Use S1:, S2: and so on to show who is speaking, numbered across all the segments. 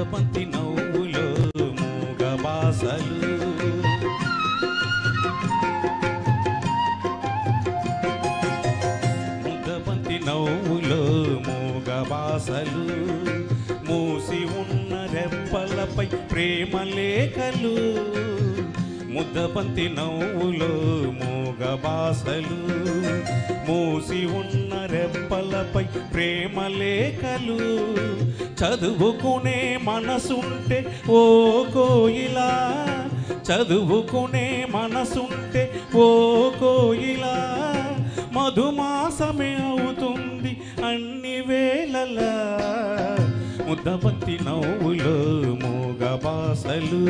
S1: ముద్దబంతి నవ్వులో మూగ బాసలు ముద్దబంతి నవ్వులో మూగ బాసలు మూసి ఉన్న రెప్పలపై ప్రేమ లేఖలు ముద్దబంతి నవ్వులో మూగ బాసలు మూసి ఉన్న రెప్పలపై ప్రేమ లేఖలు చదువుకునే మనసుంటే ఓ కోయిలా చదువుకునే మనసుంటే ఓ కోయిలా మధుమాసమే అవుతుంది అన్ని వేళలా ముద్దబంతి నవ్వులో మూగ బాసలు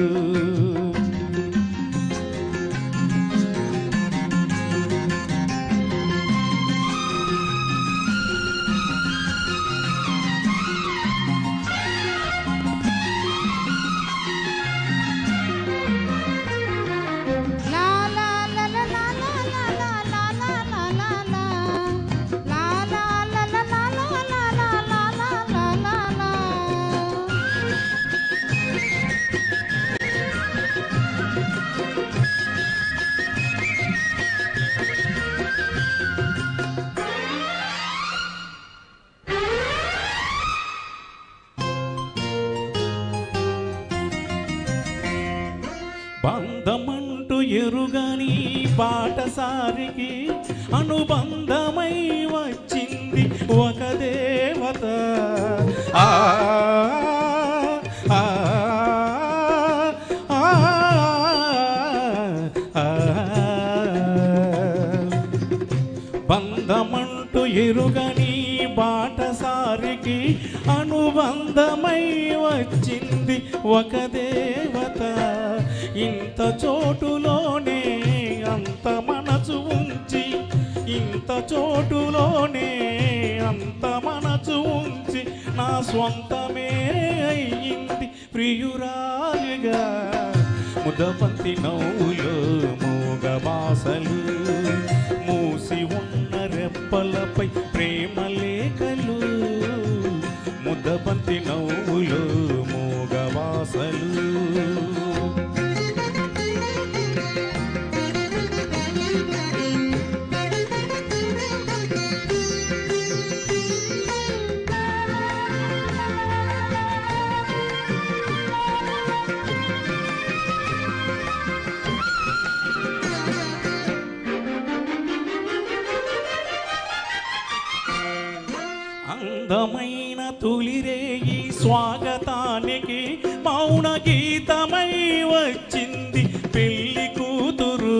S1: బంధమంటూ ఎరుగని బాటసారికి అనుబంధమై వచ్చింది ఒక దేవత ఆ బంధమంటూ ఎరుగని బాటసారికి అనుబంధమై వచ్చింది ఒక దేవత ఇంత చోటులోనే అంత మనసు ఉంచి ఇంత చోటులోనే అంత మనసు ఉంచి నా స్వంతమే అయ్యింది ప్రియురాలిగా ముద్దబంతి నవ్వులో మూగ బాసలు మూసి ఉన్న రెప్పలపై ప్రేమ లేఖలు ముద్దబంతి నవ్వులో మూగ బాసలు అందమైన తొలిరేయి స్వాగతానికి మౌన గీతమై వచ్చింది పెళ్లి కూతురు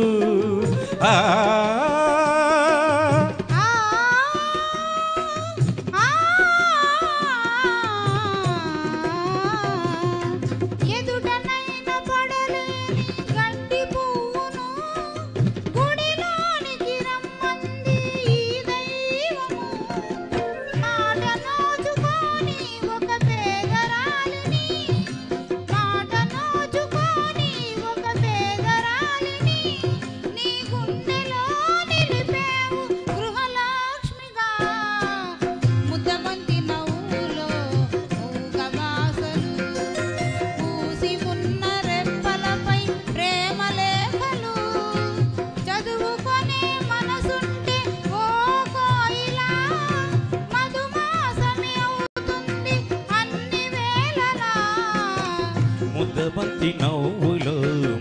S1: ముద్దబంతి నవ్వులో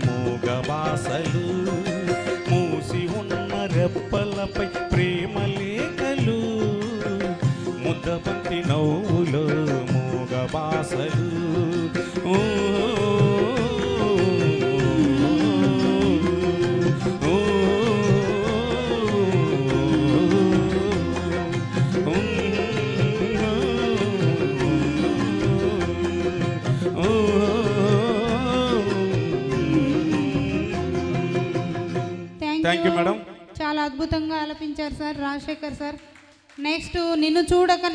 S1: మూగ బాసలు మూసి ఉన్న రెప్పలపై ప్రేమ లేఖలు ముద్దబంతి నవ్వులో మూగ బాసలు థ్యాంక్ యూ మేడం.
S2: చాలా అద్భుతంగా ఆలపించారు సార్ రాజశేఖర్ సార్. నెక్స్ట్ నిన్ను చూడక